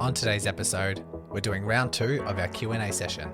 On today's episode, we're doing round 2 of our Q&A session.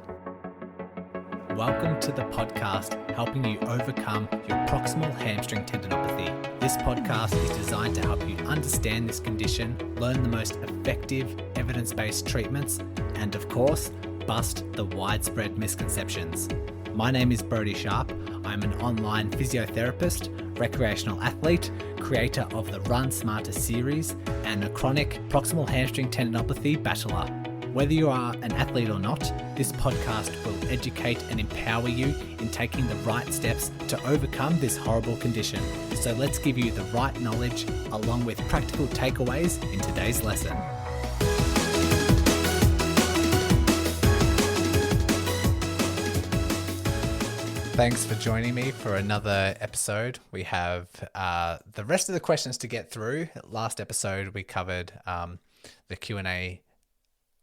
Welcome to the podcast helping you overcome your proximal hamstring tendinopathy. This podcast is designed to help you understand this condition, learn the most effective evidence-based treatments, and of course, bust the widespread misconceptions. My name is Brodie Sharp. I'm an online physiotherapist, recreational athlete, creator of the Run Smarter series, and a chronic proximal hamstring tendinopathy battler. Whether you are an athlete or not, this podcast will educate and empower you in taking the right steps to overcome this horrible condition. So let's give you the right knowledge along with practical takeaways in today's lesson. Thanks for joining me for another episode. We have the rest of the questions to get through. Last episode, we covered the Q&A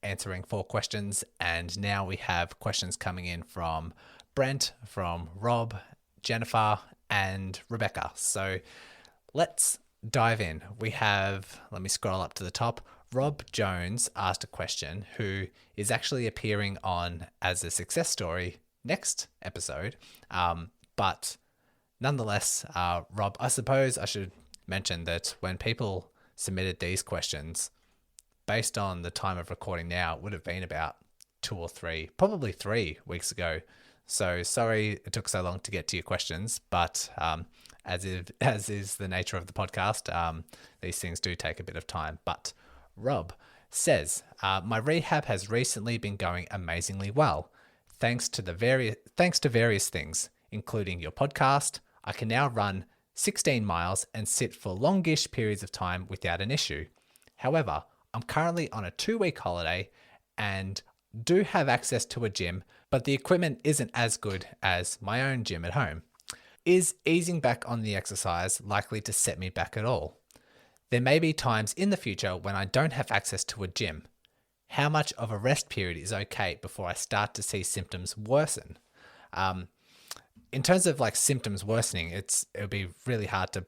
answering 4 questions, and now we have questions coming in from Brent, from Rob, Jennifer, and Rebecca. So let's dive in. We have, let me scroll up to the top. Rob Jones asked a question who is actually appearing on as a success story next episode. But nonetheless, Rob, I suppose I should mention that when people submitted these questions, based on the time of recording now, it would have been about 2 or 3, probably 3 weeks ago. So sorry it took so long to get to your questions, but as is the nature of the podcast, these things do take a bit of time. But Rob says, my rehab has recently been going amazingly well. Thanks to various things, including your podcast, I can now run 16 miles and sit for longish periods of time without an issue. However, I'm currently on a 2-week holiday and do have access to a gym, but the equipment isn't as good as my own gym at home. Is easing back on the exercise likely to set me back at all? There may be times in the future when I don't have access to a gym. How much of a rest period is okay before I start to see symptoms worsen? In terms of like symptoms worsening, it'll be really hard to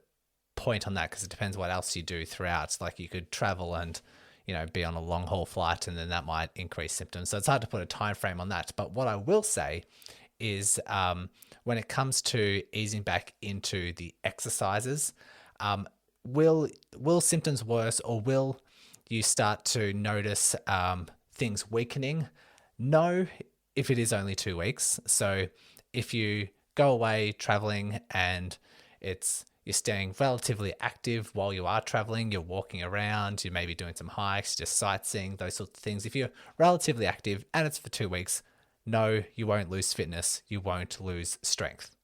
point on that because it depends what else you do throughout. Like you could travel and, be on a long haul flight, and then that might increase symptoms. So it's hard to put a time frame on that. But what I will say is when it comes to easing back into the exercises, will symptoms worse, or will you start to notice things weakening? No, if it is only 2 weeks. So if you go away traveling and you're staying relatively active while you are traveling, you're walking around, you may be doing some hikes, just sightseeing, those sorts of things. If you're relatively active and it's for 2 weeks, no, you won't lose fitness, you won't lose strength.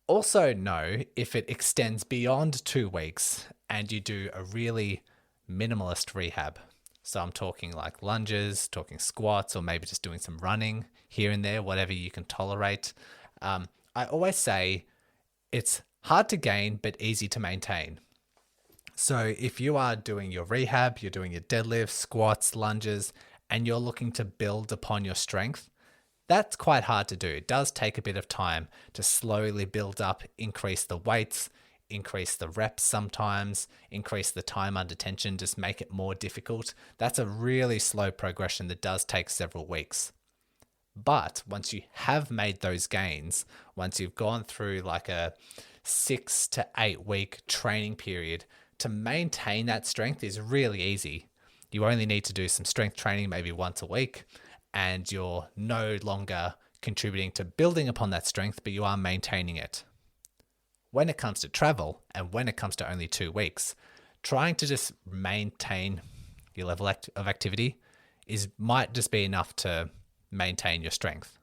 Also no, if it extends beyond 2 weeks and you do a really minimalist rehab. So I'm talking like lunges, talking squats, or maybe just doing some running here and there, whatever you can tolerate. I always say it's hard to gain, but easy to maintain. So if you are doing your rehab, you're doing your deadlifts, squats, lunges, and you're looking to build upon your strength, that's quite hard to do. It does take a bit of time to slowly build up, increase the weights, increase the reps sometimes, increase the time under tension, just make it more difficult. That's a really slow progression that does take several weeks. But once you have made those gains, once you've gone through like a 6 to 8 week training period, to maintain that strength is really easy. You only need to do some strength training maybe once a week, and you're no longer contributing to building upon that strength, but you are maintaining it. When it comes to travel, and when it comes to only 2 weeks, trying to just maintain your level of activity might just be enough to maintain your strength.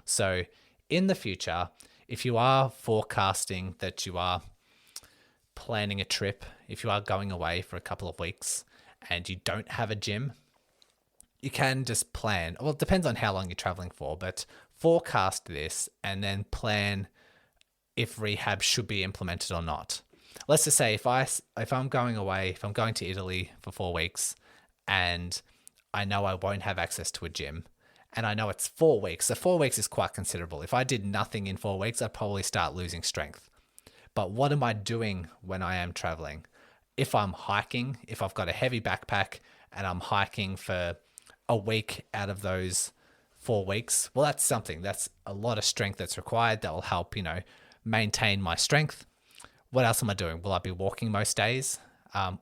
So in the future, if you are forecasting that you are planning a trip, if you are going away for a couple of weeks and you don't have a gym, you can just plan. Well, it depends on how long you're traveling for, but forecast this and then plan if rehab should be implemented or not. Let's just say if I'm going away, if I'm going to Italy for 4 weeks and I know I won't have access to a gym, and I know it's 4 weeks. So 4 weeks is quite considerable. If I did nothing in 4 weeks, I'd probably start losing strength. But what am I doing when I am traveling? If I'm hiking, if I've got a heavy backpack and I'm hiking for a week out of those 4 weeks, well, that's something. That's a lot of strength that's required that will help, maintain my strength. What else am I doing? Will I be walking most days?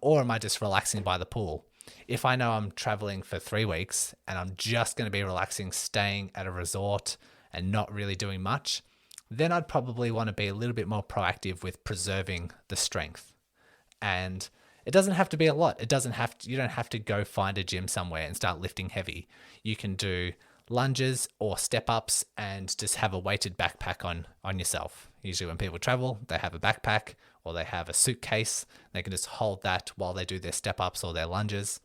Or am I just relaxing by the pool? If I know I'm traveling for 3 weeks and I'm just going to be relaxing, staying at a resort and not really doing much, then I'd probably want to be a little bit more proactive with preserving the strength. And it doesn't have to be a lot. You don't have to go find a gym somewhere and start lifting heavy. You can do lunges or step ups and just have a weighted backpack on yourself. Usually when people travel, they have a backpack or they have a suitcase. They can just hold that while they do their step ups or their lunges.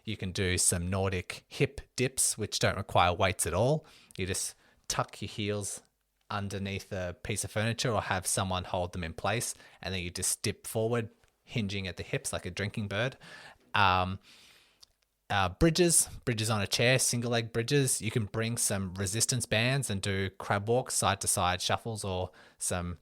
You can do some Nordic hip dips, which don't require weights at all. You just tuck your heels underneath a piece of furniture or have someone hold them in place, and then you just dip forward, hinging at the hips like a drinking bird. Bridges on a chair, single leg bridges. You can bring some resistance bands and do crab walks, side to side shuffles, or some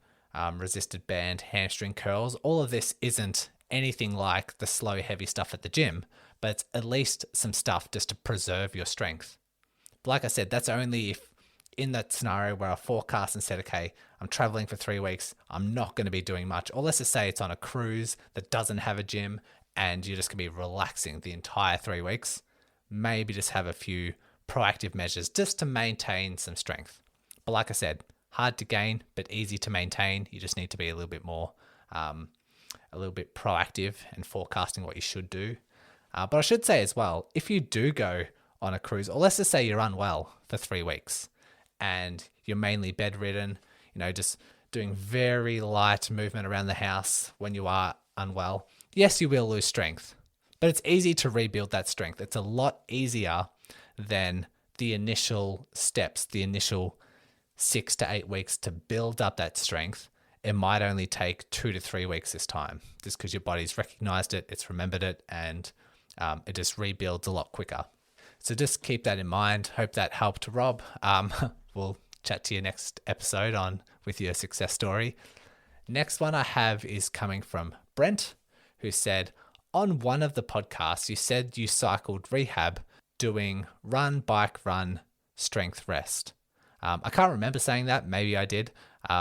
resisted band hamstring curls. All of this isn't anything like the slow, heavy stuff at the gym, but it's at least some stuff just to preserve your strength. But like I said, that's only if in that scenario where I forecast and said, okay, I'm traveling for 3 weeks, I'm not going to be doing much. Or let's just say it's on a cruise that doesn't have a gym and you're just going to be relaxing the entire 3 weeks. Maybe just have a few proactive measures just to maintain some strength. But like I said, hard to gain, but easy to maintain. You just need to be a little bit more, a little bit proactive and forecasting what you should do. But I should say as well, if you do go on a cruise, or let's just say you're unwell for 3 weeks, and you're mainly bedridden, just doing very light movement around the house when you are unwell, yes, you will lose strength, but it's easy to rebuild that strength. It's a lot easier than the initial steps, the initial 6 to 8 weeks to build up that strength. It might only take 2 to 3 weeks this time, just because your body's recognized it, it's remembered it, and it just rebuilds a lot quicker. So just keep that in mind. Hope that helped, Rob. We'll chat to you next episode with your success story. Next one I have is coming from Brent, who said, on one of the podcasts, you said you cycled Rehab doing run, bike, run, strength, rest. I can't remember saying that. Maybe I did.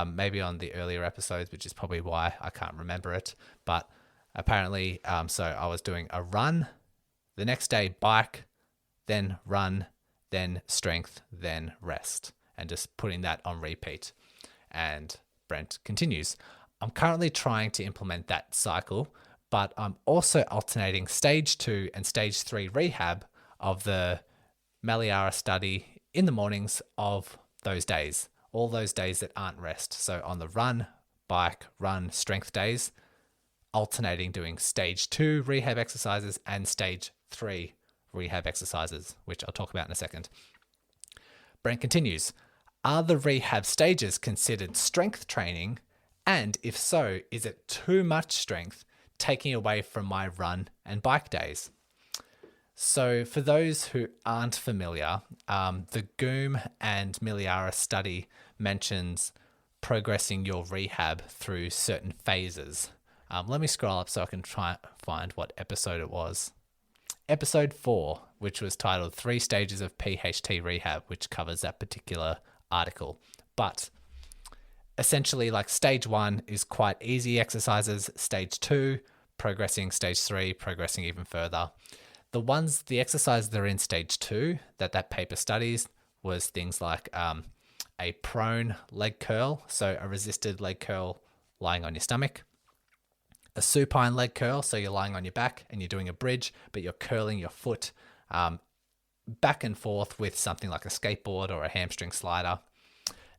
Maybe on the earlier episodes, which is probably why I can't remember it. But apparently, so I was doing a run, the next day bike, then run, then strength, then rest, and just putting that on repeat. And Brent continues, I'm currently trying to implement that cycle, but I'm also alternating stage 2 and stage 3 rehab of the Maliara study in the mornings of those days, all those days that aren't rest. So on the run, bike, run, strength days, alternating doing stage 2 rehab exercises and stage 3 rehab exercises, which I'll talk about in a second. Brent continues, are the rehab stages considered strength training? And if so, is it too much strength taking away from my run and bike days? So for those who aren't familiar, the Goom and Miliara study mentions progressing your rehab through certain phases. Let me scroll up so I can try and find what episode it was. Episode 4, which was titled 3 Stages of PHT Rehab, which covers that particular article. But essentially, like stage 1 is quite easy exercises, stage 2, progressing, stage 3, progressing even further. The exercises that are in stage 2 that paper studies was things like a prone leg curl, so a resisted leg curl lying on your stomach. A supine leg curl, so you're lying on your back and you're doing a bridge, but you're curling your foot back and forth with something like a skateboard or a hamstring slider.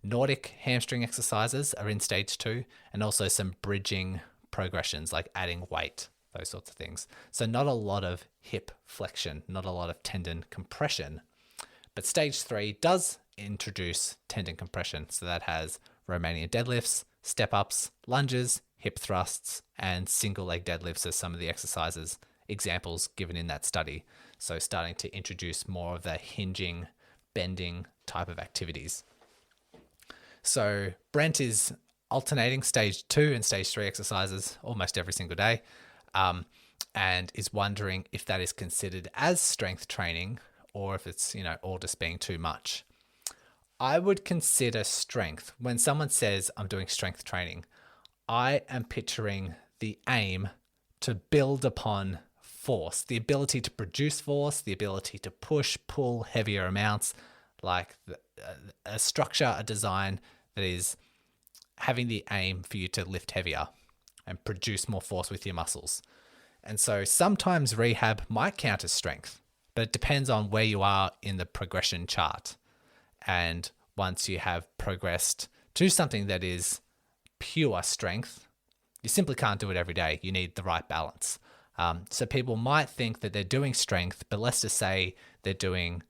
Nordic hamstring exercises are in stage 2, and also some bridging progressions like adding weight, those sorts of things. So not a lot of hip flexion, not a lot of tendon compression. But stage 3 does introduce tendon compression. So that has Romanian deadlifts, step-ups, lunges, hip thrusts, and single leg deadlifts as some of the examples given in that study. So starting to introduce more of the hinging, bending type of activities. So Brent is alternating stage 2 and stage 3 exercises almost every single day. and is wondering if that is considered as strength training or if it's, all just being too much. I would consider strength. When someone says I'm doing strength training, I am picturing the aim to build upon force, the ability to produce force, the ability to push, pull heavier amounts, like a structure, a design that is having the aim for you to lift heavier and produce more force with your muscles. And so sometimes rehab might count as strength, but it depends on where you are in the progression chart. And once you have progressed to something that is pure strength, you simply can't do it every day. You need the right balance. So people might think that they're doing strength, but let's just say they're doing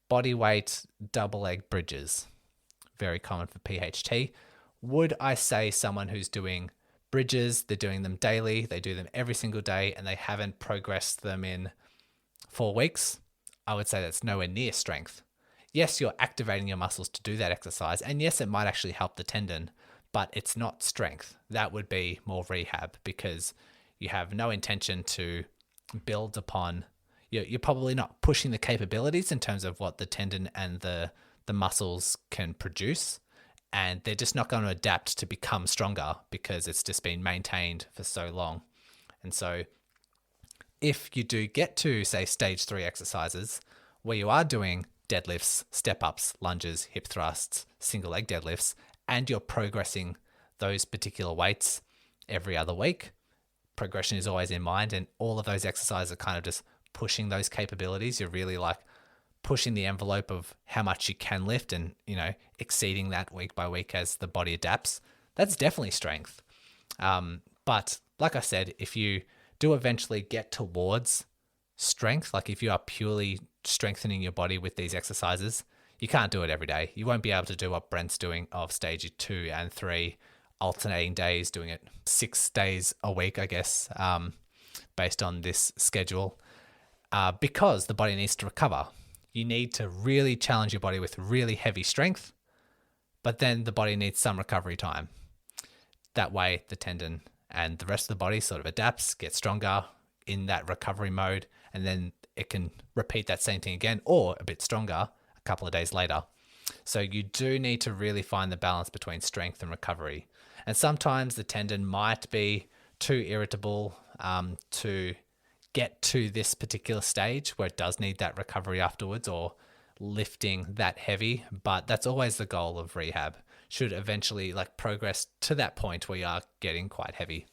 body weight double leg bridges. Very common for PHT. Would I say someone who's doing bridges, they're doing them daily, they do them every single day, and they haven't progressed them in 4 weeks? I would say that's nowhere near strength. Yes, you're activating your muscles to do that exercise, and yes, it might actually help the tendon, but it's not strength. That would be more rehab because you have no intention to build upon. You're probably not pushing the capabilities in terms of what the tendon and the muscles can produce, and they're just not going to adapt to become stronger because it's just been maintained for so long. And so if you do get to, say, stage 3 exercises where you are doing deadlifts, step-ups, lunges, hip thrusts, single leg deadlifts, and you're progressing those particular weights every other week, progression is always in mind, and all of those exercises are kind of just pushing those capabilities. You're really like pushing the envelope of how much you can lift and, exceeding that week by week as the body adapts. That's definitely strength. But like I said, if you do eventually get towards strength, like if you are purely strengthening your body with these exercises, you can't do it every day. You won't be able to do what Brent's doing of stage 2 and 3, alternating days, doing it 6 days a week, I guess, based on this schedule, because the body needs to recover. You need to really challenge your body with really heavy strength, but then the body needs some recovery time. That way, the tendon and the rest of the body sort of adapts, gets stronger in that recovery mode, and then it can repeat that same thing again or a bit stronger a couple of days later. So you do need to really find the balance between strength and recovery. And sometimes the tendon might be too irritable to get to this particular stage where it does need that recovery afterwards or lifting that heavy, but that's always the goal of rehab. Should eventually progress to that point where you are getting quite heavy.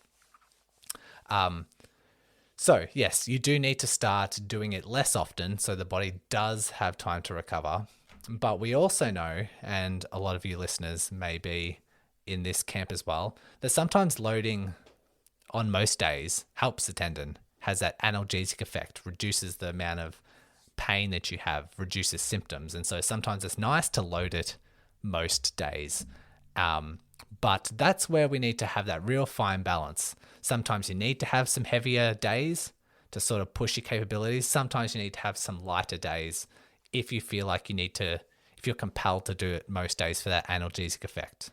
So yes, you do need to start doing it less often so the body does have time to recover. But we also know, and a lot of you listeners may be in this camp as well, that sometimes loading on most days helps the tendon, has that analgesic effect, reduces the amount of pain that you have, reduces symptoms. And so sometimes it's nice to load it most days. But that's where we need to have that real fine balance. Sometimes you need to have some heavier days to sort of push your capabilities. Sometimes you need to have some lighter days if you feel like you need to, if you're compelled to do it most days for that analgesic effect.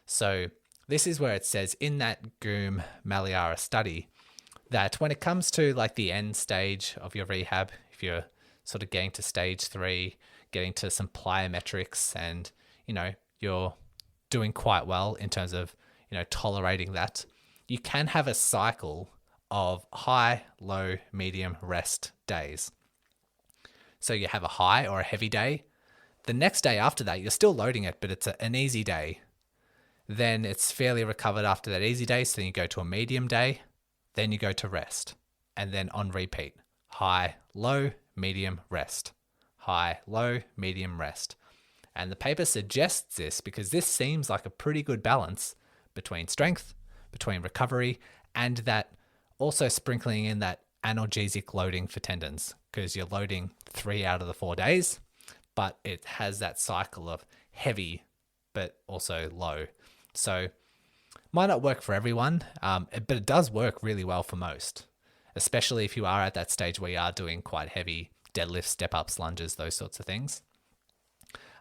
So this is where it says in that Goom Maliara study that when it comes to the end stage of your rehab, if you're sort of getting to stage 3, getting to some plyometrics and, you're doing quite well in terms of, tolerating that, you can have a cycle of high, low, medium, rest days. So you have a high or a heavy day. The next day after that, you're still loading it, but it's an easy day. Then it's fairly recovered after that easy day. So then you go to a medium day, then you go to rest, and then on repeat, high, low, medium, rest, high, low, medium, rest. And the paper suggests this because this seems like a pretty good balance between strength, between recovery, and that also sprinkling in that analgesic loading for tendons, because you're loading 3 out of the 4 days, but it has that cycle of heavy, but also low. So might not work for everyone, but it does work really well for most, especially if you are at that stage where you are doing quite heavy deadlifts, step-ups, lunges, those sorts of things.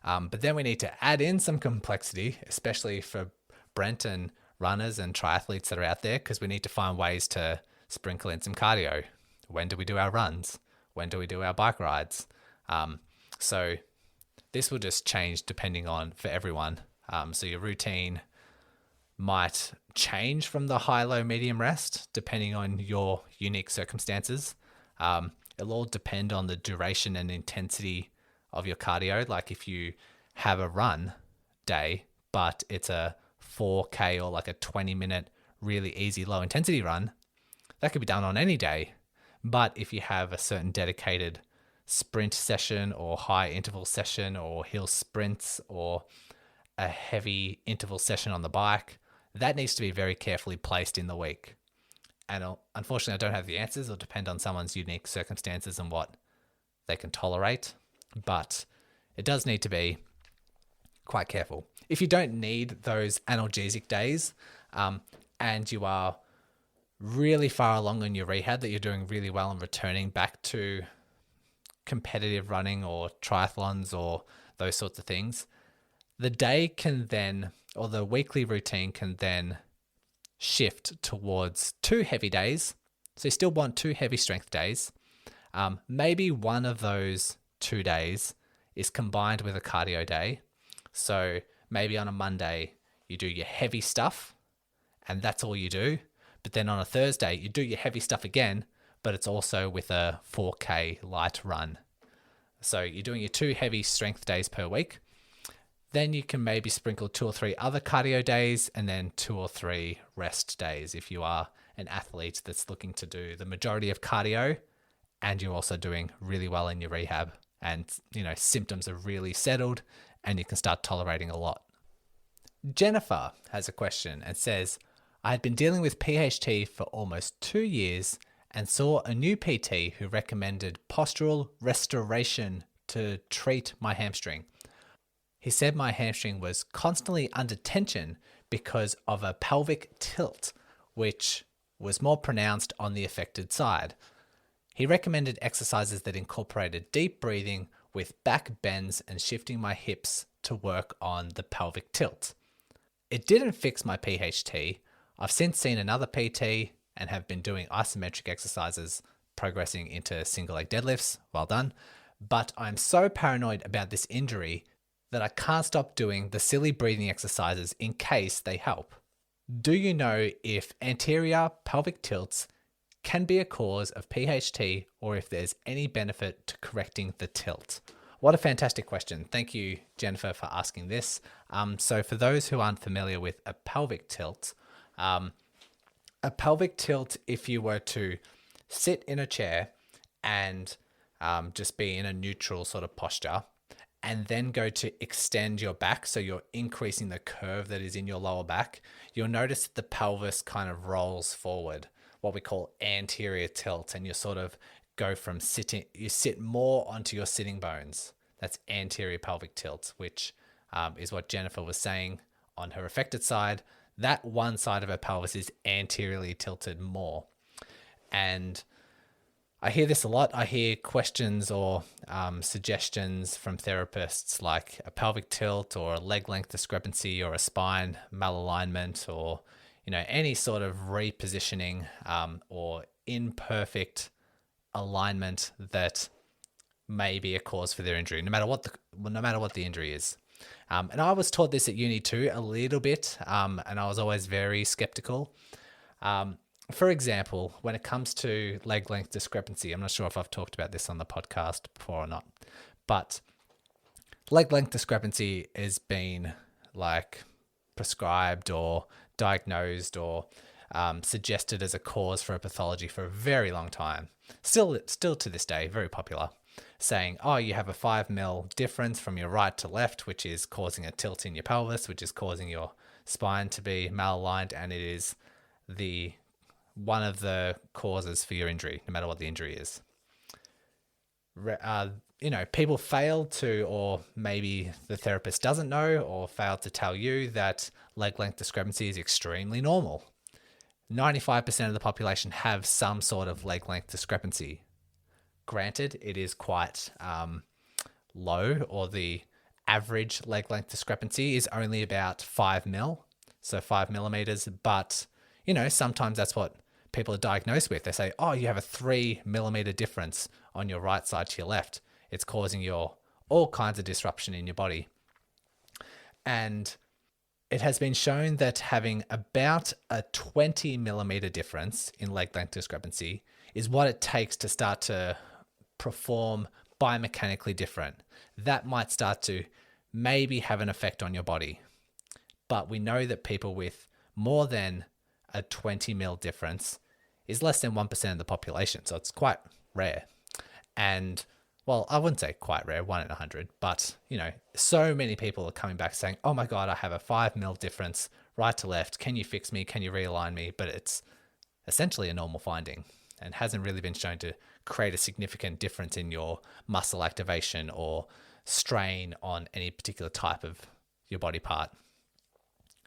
But then we need to add in some complexity, especially for Brent and runners and triathletes that are out there, because we need to find ways to sprinkle in some cardio. When do we do our runs? When do we do our bike rides? So this will just change depending on for everyone. So your routine might change from the high, low, medium rest depending on your unique circumstances. It'll all depend on the duration and intensity of your cardio. Like if you have a run day, but it's a 4K or like a 20-minute really easy low intensity run, that could be done on any day. But if you have a certain dedicated sprint session or high interval session or hill sprints or a heavy interval session on the bike, that needs to be very carefully placed in the week. And unfortunately, I don't have the answers. It'll depend on someone's unique circumstances and what they can tolerate. But it does need to be quite careful. If you don't need those analgesic days and you are really far along in your rehab, that you're doing really well and returning back to competitive running or triathlons or those sorts of things, the day can then, or the weekly routine can then shift towards 2 heavy days. So you still want 2 heavy strength days. Maybe one of those 2 days is combined with a cardio day. So maybe on a Monday, you do your heavy stuff and that's all you do. But then on a Thursday, you do your heavy stuff again, but it's also with a 4K light run. So you're doing your 2 heavy strength days per week. Then you can maybe sprinkle 2 or 3 other cardio days and then 2 or 3 rest days if you are an athlete that's looking to do the majority of cardio and you're also doing really well in your rehab and symptoms are really settled and you can start tolerating a lot. Jennifer has a question and says, I had been dealing with PHT for almost 2 years and saw a new PT who recommended postural restoration to treat my hamstring. He said my hamstring was constantly under tension because of a pelvic tilt, which was more pronounced on the affected side. He recommended exercises that incorporated deep breathing with back bends and shifting my hips to work on the pelvic tilt. It didn't fix my PHT. I've since seen another PT and have been doing isometric exercises, progressing into single leg deadlifts. Well done. But I'm so paranoid about this injury that I can't stop doing the silly breathing exercises in case they help. Do you know if anterior pelvic tilts can be a cause of PHT or if there's any benefit to correcting the tilt? What a fantastic question. Thank you, Jennifer, for asking this. So for those who aren't familiar with a pelvic tilt, if you were to sit in a chair and just be in a neutral sort of posture, and then go to extend your back, so you're increasing the curve that is in your lower back, you'll notice that the pelvis kind of rolls forward, what we call anterior tilt, and you sort of go from sitting, you sit more onto your sitting bones. That's anterior pelvic tilt, which is what Jennifer was saying on her affected side. That one side of her pelvis is anteriorly tilted more. And I hear this a lot. I hear questions or suggestions from therapists like a pelvic tilt or a leg length discrepancy or a spine malalignment or any sort of repositioning or imperfect alignment that may be a cause for their injury, no matter what the injury is. And I was taught this at uni too, a little bit, and I was always very skeptical. For example, when it comes to leg length discrepancy, I'm not sure if I've talked about this on the podcast before or not, but leg length discrepancy has been prescribed or diagnosed or suggested as a cause for a pathology for a very long time. Still to this day, very popular, saying, oh, you have a 5 mil difference from your right to left, which is causing a tilt in your pelvis, which is causing your spine to be malaligned, and it is one of the causes for your injury, no matter what the injury is. People fail to, or maybe the therapist doesn't know or failed to tell you that leg length discrepancy is extremely normal. 95% of the population have some sort of leg length discrepancy. Granted, it is quite low, or the average leg length discrepancy is only about 5 mil, so 5 millimeters, but sometimes that's what people are diagnosed with. They say, oh, you have a 3 millimeter difference on your right side to your left. It's causing all kinds of disruption in your body. And it has been shown that having about a 20 millimeter difference in leg length discrepancy is what it takes to start to perform biomechanically different. That might start to maybe have an effect on your body. But we know that people with more than a 20 mil difference is less than 1% of the population. So it's quite rare. And well, I wouldn't say quite rare, 1 in 100, but so many people are coming back saying, oh my God, I have a 5 mil difference right to left. Can you fix me? Can you realign me? But it's essentially a normal finding and hasn't really been shown to create a significant difference in your muscle activation or strain on any particular type of your body part.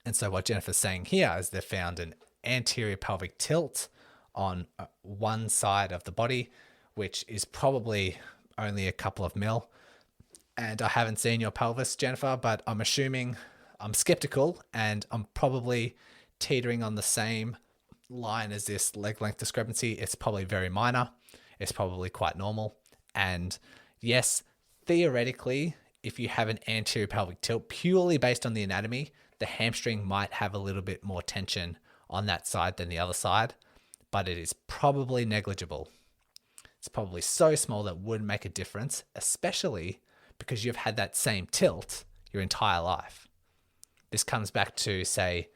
And so what Jennifer's saying here is they've found an anterior pelvic tilt on one side of the body, which is probably only a couple of mil. And I haven't seen your pelvis, Jennifer, but I'm skeptical, and I'm probably teetering on the same line as this leg length discrepancy. It's probably very minor. It's probably quite normal. And yes, theoretically, if you have an anterior pelvic tilt purely based on the anatomy, the hamstring might have a little bit more tension on that side than the other side, but it is probably negligible. It's probably so small that wouldn't make a difference, especially because you've had that same tilt your entire life. This comes back to, say,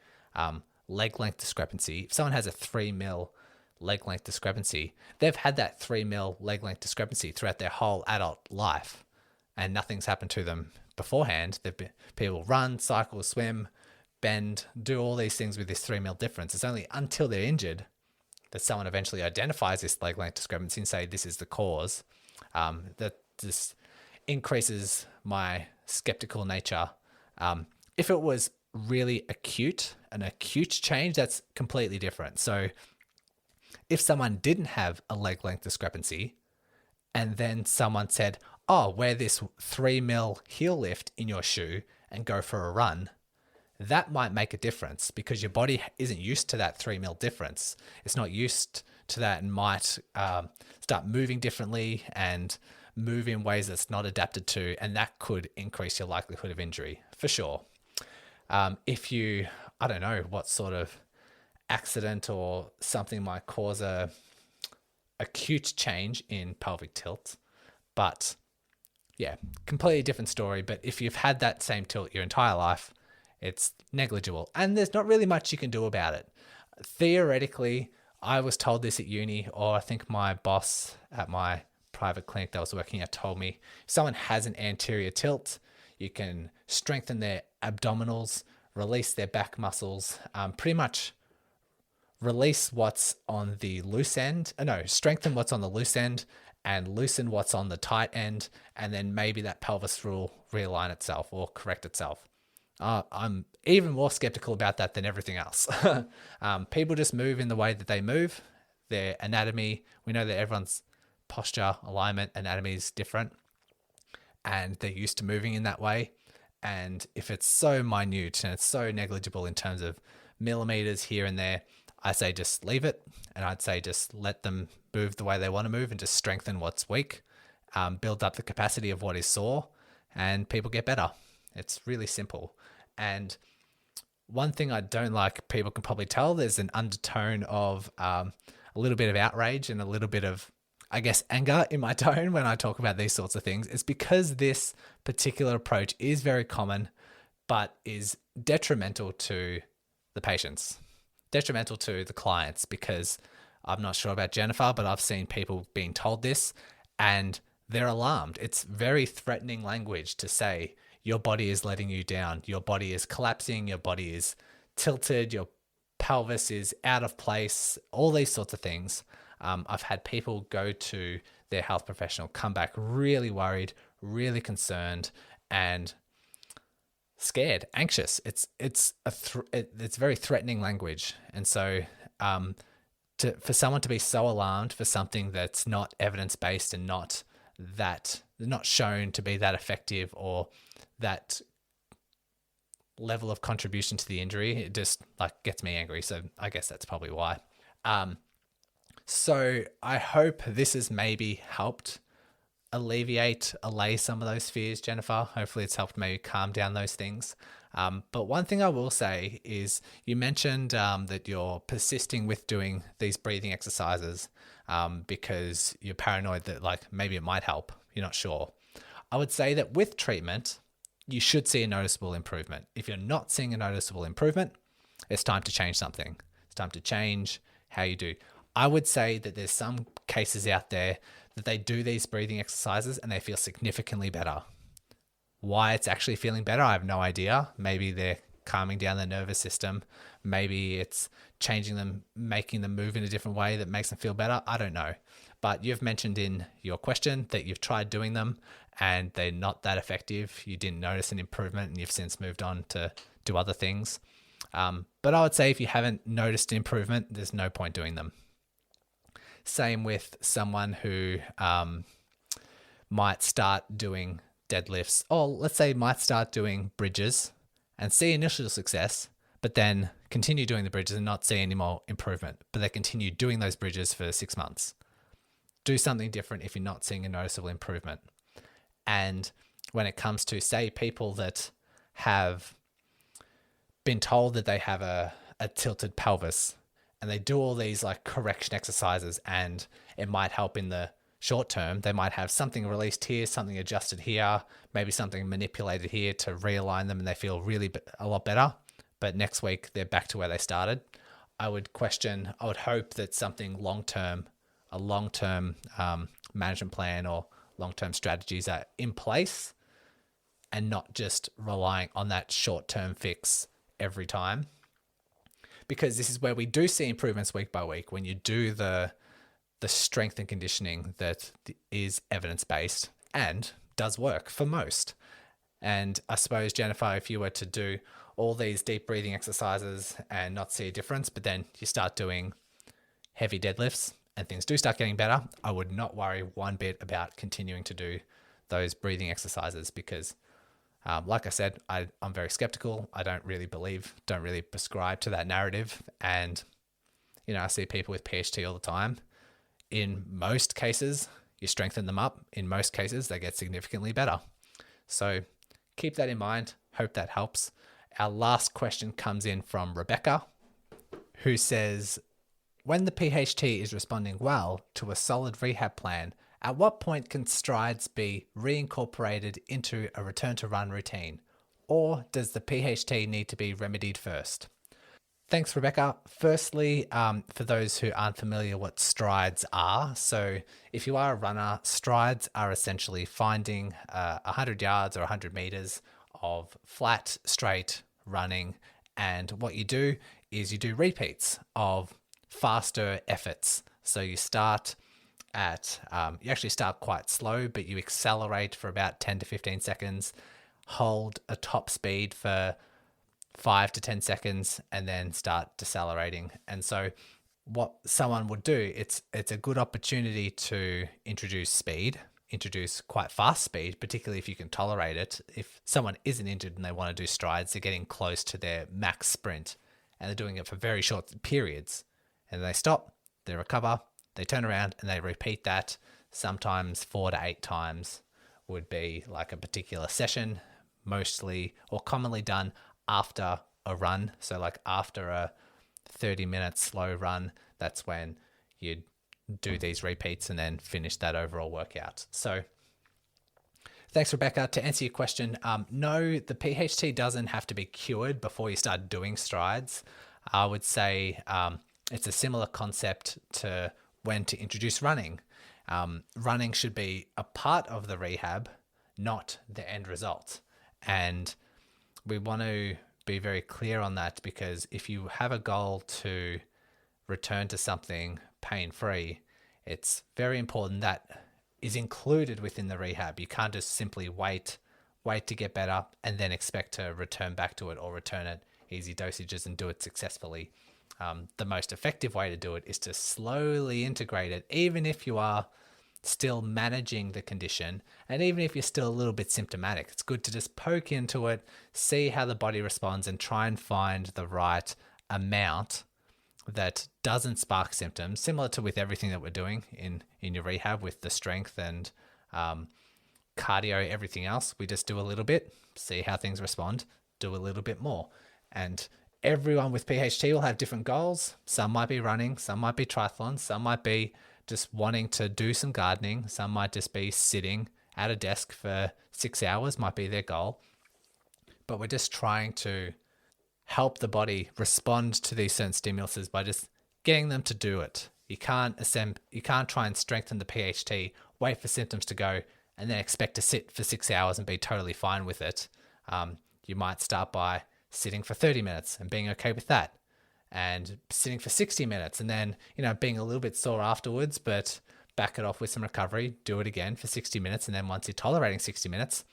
leg length discrepancy. If someone has a 3 mil leg length discrepancy, they've had that 3 mil leg length discrepancy throughout their whole adult life, and nothing's happened to them beforehand. People run, cycle, swim, bend, do all these things with this 3 mil difference. It's only until they're injured that someone eventually identifies this leg length discrepancy and say, this is the cause. That just increases my skeptical nature. If it was really an acute change, that's completely different. So if someone didn't have a leg length discrepancy and then someone said, oh, wear this 3 mil heel lift in your shoe and go for a run, that might make a difference because your body isn't used to that 3 mil difference. It's not used to that and might start moving differently and move in ways that's not adapted to, and that could increase your likelihood of injury for sure. If you, I don't know what sort of accident or something might cause a acute change in pelvic tilt, but yeah, completely different story. But if you've had that same tilt your entire life, it's negligible, and there's not really much you can do about it. Theoretically, I was told this at uni, or I think my boss at my private clinic that I was working at told me, if someone has an anterior tilt, you can strengthen their abdominals, release their back muscles, pretty much release what's on the loose end. Strengthen what's on the loose end and loosen what's on the tight end, and then maybe that pelvis will realign itself or correct itself. I'm even more skeptical about that than everything else. People just move in the way that they move. Their anatomy, we know that everyone's posture, alignment, anatomy is different, and they're used to moving in that way. And if it's so minute and it's so negligible in terms of millimeters here and there, I say just leave it. And I'd say just let them move the way they want to move and just strengthen what's weak, build up the capacity of what is sore, and people get better. It's really simple. And one thing I don't like, people can probably tell, there's an undertone of a little bit of outrage and a little bit of, I guess, anger in my tone when I talk about these sorts of things. It's because this particular approach is very common, but is detrimental to the patients, detrimental to the clients, because I'm not sure about Jennifer, but I've seen people being told this and they're alarmed. It's very threatening language to say, your body is letting you down. Your body is collapsing. Your body is tilted. Your pelvis is out of place. All these sorts of things. I've had people go to their health professional, come back really worried, really concerned, and scared, anxious. It's very threatening language. And so for someone to be so alarmed for something that's not evidence-based and not shown to be that effective or that level of contribution to the injury, it just gets me angry. So I guess that's probably why. So I hope this has maybe helped allay some of those fears, Jennifer. Hopefully it's helped maybe calm down those things. But one thing I will say is you mentioned that you're persisting with doing these breathing exercises because you're paranoid that like maybe it might help. You're not sure. I would say that with treatment, you should see a noticeable improvement. If you're not seeing a noticeable improvement, it's time to change something. It's time to change how you do. I would say that there's some cases out there that they do these breathing exercises and they feel significantly better. Why it's actually feeling better, I have no idea. Maybe they're calming down their nervous system. Maybe it's changing them, making them move in a different way that makes them feel better. I don't know. But you've mentioned in your question that you've tried doing them and they're not that effective. You didn't notice an improvement and you've since moved on to do other things. But I would say if you haven't noticed improvement, there's no point doing them. Same with someone who might start doing deadlifts, or let's say might start doing bridges and see initial success, but then continue doing the bridges and not see any more improvement, but they continue doing those bridges for 6 months. Do something different if you're not seeing a noticeable improvement. And when it comes to, say, people that have been told that they have a tilted pelvis and they do all these like correction exercises and it might help in the short term, they might have something released here, something adjusted here, maybe something manipulated here to realign them and they feel really a lot better. But next week they're back to where they started. I would hope that something a long-term management plan or long-term strategies are in place and not just relying on that short-term fix every time. Because this is where we do see improvements week by week when you do the strength and conditioning that is evidence-based and does work for most. And I suppose, Jennifer, if you were to do all these deep breathing exercises and not see a difference, but then you start doing heavy deadlifts and things do start getting better, I would not worry one bit about continuing to do those breathing exercises because like I said, I'm very skeptical. I don't really prescribe to that narrative. And, I see people with PHT all the time. In most cases, you strengthen them up. In most cases, they get significantly better. So keep that in mind. Hope that helps. Our last question comes in from Rebecca, who says, when the PHT is responding well to a solid rehab plan, at what point can strides be reincorporated into a return to run routine? Or does the PHT need to be remedied first? Thanks, Rebecca. Firstly, for those who aren't familiar what strides are, so if you are a runner, strides are essentially finding 100 yards or 100 meters of flat, straight running. And what you do is you do repeats of faster efforts. So you start you actually start quite slow, but you accelerate for about 10 to 15 seconds, hold a top speed for 5 to 10 seconds, and then start decelerating. And so what someone would do, it's a good opportunity to introduce quite fast speed, particularly if you can tolerate it. If someone isn't injured and they want to do strides, they're getting close to their max sprint and they're doing it for very short periods. And they stop, they recover, they turn around and they repeat that. Sometimes 4 to 8 times would be like a particular session, mostly or commonly done after a run. So like after a 30-minute slow run, that's when you'd do these repeats and then finish that overall workout. So thanks, Rebecca. To answer your question, no, the PHT doesn't have to be cured before you start doing strides. I would say it's a similar concept to when to introduce running. Running should be a part of the rehab, not the end result. And we want to be very clear on that, because if you have a goal to return to something pain-free, it's very important that is included within the rehab. You can't just simply wait to get better and then expect to return back to it or return at easy dosages and do it successfully. The most effective way to do it is to slowly integrate it, even if you are still managing the condition and even if you're still a little bit symptomatic. It's good to just poke into it, see how the body responds, and try and find the right amount that doesn't spark symptoms, similar to with everything that we're doing in your rehab with the strength and cardio, everything else. We just do a little bit, see how things respond, do a little bit more. And everyone with PHT will have different goals. Some might be running, some might be triathlons, some might be just wanting to do some gardening, some might just be sitting at a desk for 6 hours, might be their goal. But we're just trying to help the body respond to these certain stimuluses by just getting them to do it. You can't try and strengthen the PHT, wait for symptoms to go, and then expect to sit for 6 hours and be totally fine with it. You might start by sitting for 30 minutes and being okay with that, and sitting for 60 minutes and then, being a little bit sore afterwards, but back it off with some recovery, do it again for 60 minutes. And then once you're tolerating 60 minutes,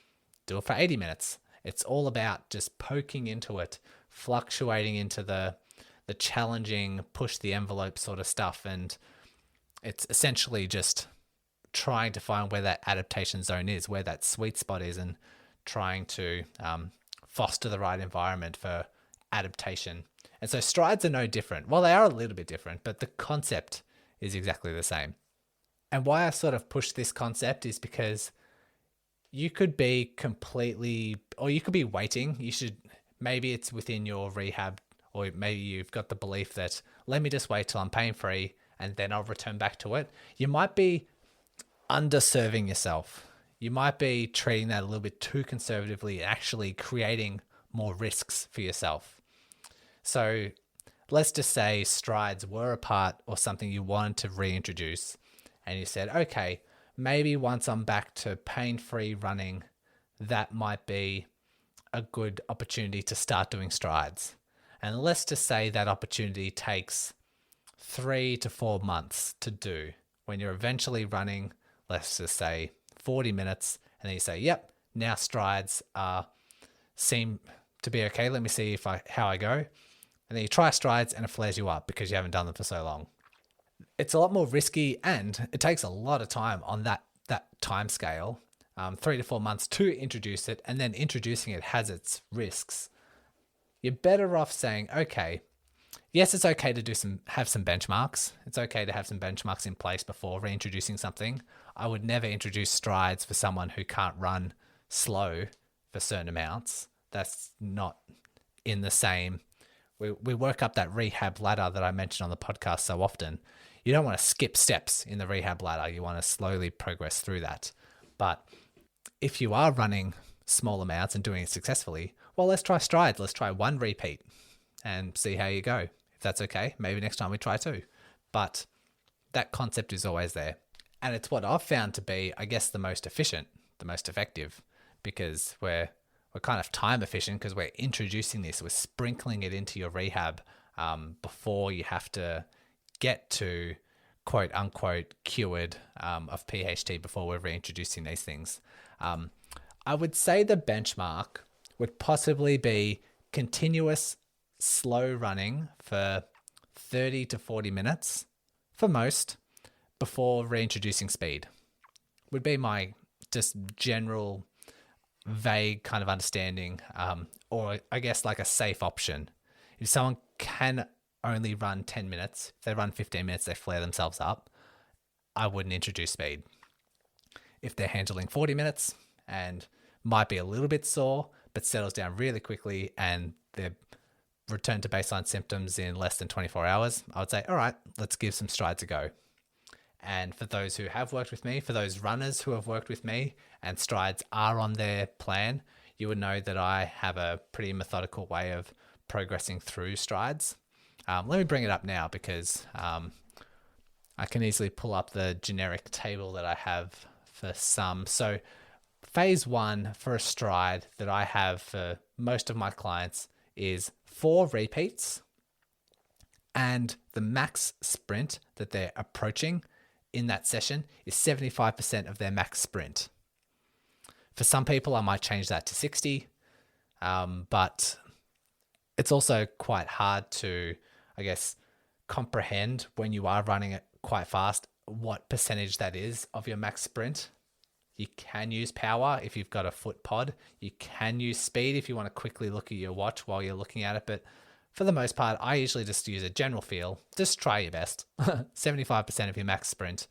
do it for 80 minutes. It's all about just poking into it, fluctuating into the challenging, push the envelope sort of stuff. And it's essentially just trying to find where that adaptation zone is, where that sweet spot is, and trying to foster the right environment for adaptation. And so strides are no different. Well, they are a little bit different, but the concept is exactly the same. And why I sort of push this concept is because you could be completely, or you could be waiting. Maybe it's within your rehab, or maybe you've got the belief that, let me just wait till I'm pain free and then I'll return back to it. You might be underserving yourself. You might be treating that a little bit too conservatively, actually creating more risks for yourself. So let's just say strides were a part or something you wanted to reintroduce, and you said, okay, maybe once I'm back to pain-free running, that might be a good opportunity to start doing strides. And let's just say that opportunity takes 3 to 4 months to do. When you're eventually running, let's just say 40 minutes, and then you say, yep, now strides seem to be okay. Let me see how I go. And then you try strides and it flares you up because you haven't done them for so long. It's a lot more risky, and it takes a lot of time on that time scale, 3 to 4 months to introduce it, and then introducing it has its risks. You're better off saying, okay, yes, it's okay to have some benchmarks. It's okay to have some benchmarks in place before reintroducing something. I would never introduce strides for someone who can't run slow for certain amounts. That's not in the same. We work up that rehab ladder that I mentioned on the podcast so often. You don't want to skip steps in the rehab ladder. You want to slowly progress through that. But if you are running small amounts and doing it successfully, well, let's try strides. Let's try 1 repeat and see how you go. If that's okay, maybe next time we try 2. But that concept is always there. And it's what I've found to be, I guess, the most efficient, the most effective, because we're kind of time efficient because we're introducing this, we're sprinkling it into your rehab before you have to get to quote unquote cured of PHT before we're reintroducing these things. I would say the benchmark would possibly be continuous slow running for 30 to 40 minutes for most before reintroducing speed. Would be my just general vague kind of understanding, or I guess like a safe option. If someone can only run 10 minutes, if they run 15 minutes, they flare themselves up, I wouldn't introduce speed. If they're handling 40 minutes and might be a little bit sore, but settles down really quickly and they're returned to baseline symptoms in less than 24 hours, I would say, all right, let's give some strides a go. And for those who have worked with me, for those runners who have worked with me and strides are on their plan, you would know that I have a pretty methodical way of progressing through strides. Let me bring it up now because I can easily pull up the generic table that I have for some. So phase 1 for a stride that I have for most of my clients is 4 repeats, and the max sprint that they're approaching in that session is 75% of their max sprint. For some people, I might change that to 60, but it's also quite hard to, I guess, comprehend when you are running it quite fast, what percentage that is of your max sprint. You can use power if you've got a foot pod. You can use speed if you want to quickly look at your watch while you're looking at it. But for the most part, I usually just use a general feel. Just try your best. 75% of your max sprint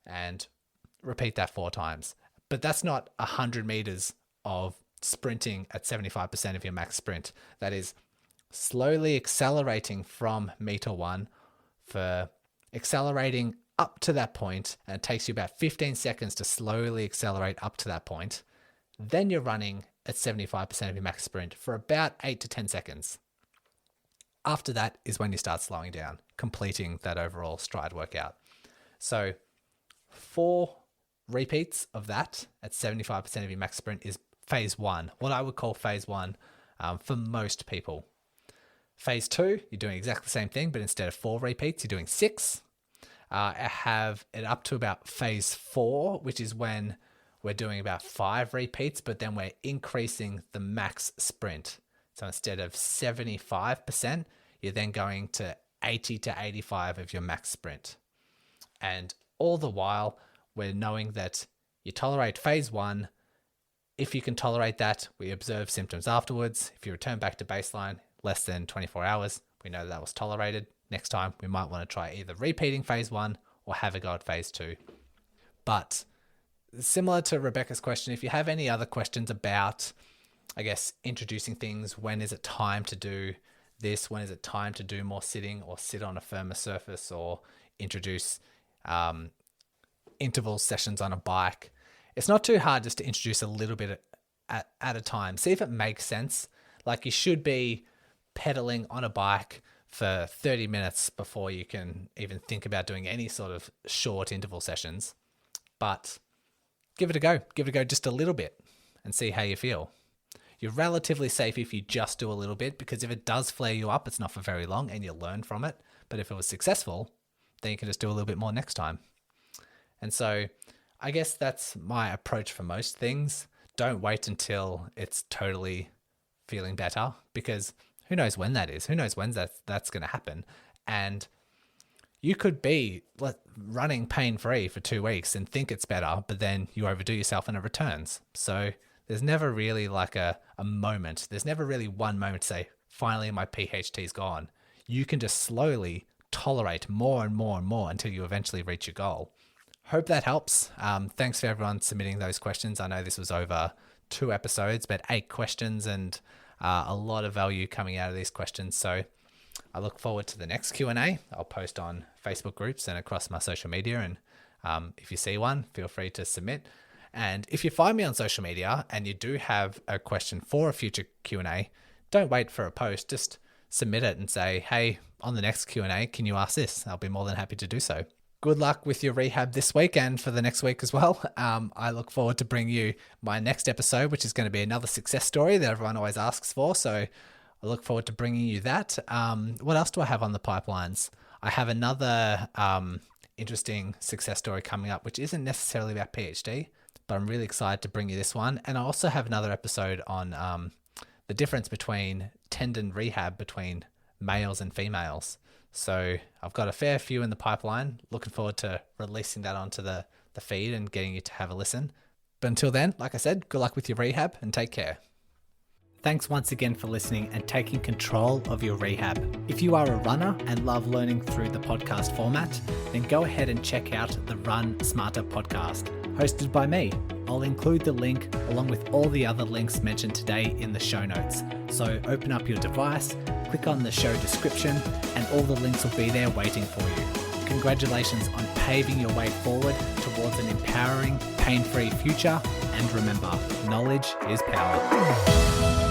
and repeat that 4 times. But that's not 100 meters of sprinting at 75% of your max sprint. That is slowly accelerating from meter 1 for accelerating up to that point, and it takes you about 15 seconds to slowly accelerate up to that point. Then you're running at 75% of your max sprint for about 8 to 10 seconds. After that is when you start slowing down, completing that overall stride workout. So 4 repeats of that at 75% of your max sprint is phase 1, what I would call phase 1 for most people. Phase 2, you're doing exactly the same thing, but instead of 4 repeats, you're doing 6. I have it up to about phase 4, which is when we're doing about 5 repeats, but then we're increasing the max sprint. So instead of 75%, you're then going to 80 to 85 of your max sprint. And all the while, we're knowing that you tolerate phase 1. If you can tolerate that, we observe symptoms afterwards. If you return back to baseline less than 24 hours, we know that was tolerated. Next time, we might want to try either repeating phase 1 or have a go at phase 2. But similar to Rebecca's question, if you have any other questions about, I guess, introducing things, when is it time to do this? When is it time to do more sitting or sit on a firmer surface or introduce interval sessions on a bike? It's not too hard just to introduce a little bit at a time. See if it makes sense. Like, you should be pedaling on a bike for 30 minutes before you can even think about doing any sort of short interval sessions. But give it a go. Give it a go just a little bit and see how you feel. You're relatively safe if you just do a little bit, because if it does flare you up, it's not for very long and you'll learn from it. But if it was successful, then you can just do a little bit more next time. And so I guess that's my approach for most things. Don't wait until it's totally feeling better, because who knows when that is? Who knows when that's going to happen? And you could be running pain-free for 2 weeks and think it's better, but then you overdo yourself and it returns. So there's never really like a moment. There's never really one moment to say, finally my PHT's gone. You can just slowly tolerate more and more and more until you eventually reach your goal. Hope that helps. Thanks for everyone submitting those questions. I know this was over 2 episodes, but 8 questions and a lot of value coming out of these questions. So I look forward to the next Q&A. I'll post on Facebook groups and across my social media. And if you see one, feel free to submit. And if you find me on social media and you do have a question for a future Q&A, don't wait for a post. Just submit it and say, hey, on the next Q&A, can you ask this? I'll be more than happy to do so. Good luck with your rehab this week and for the next week as well. I look forward to bringing you my next episode, which is going to be another success story that everyone always asks for. So I look forward to bringing you that. What else do I have on the pipelines? I have another interesting success story coming up, which isn't necessarily about PhD, but I'm really excited to bring you this one. And I also have another episode on the difference between tendon rehab between males and females. So I've got a fair few in the pipeline. Looking forward to releasing that onto the feed and getting you to have a listen. But until then, like I said, good luck with your rehab and take care. Thanks once again for listening and taking control of your rehab. If you are a runner and love learning through the podcast format, then go ahead and check out the Run Smarter podcast, hosted by me. I'll include the link along with all the other links mentioned today in the show notes. So open up your device, click on the show description, and all the links will be there waiting for you. Congratulations on paving your way forward towards an empowering, pain-free future. And remember, knowledge is power.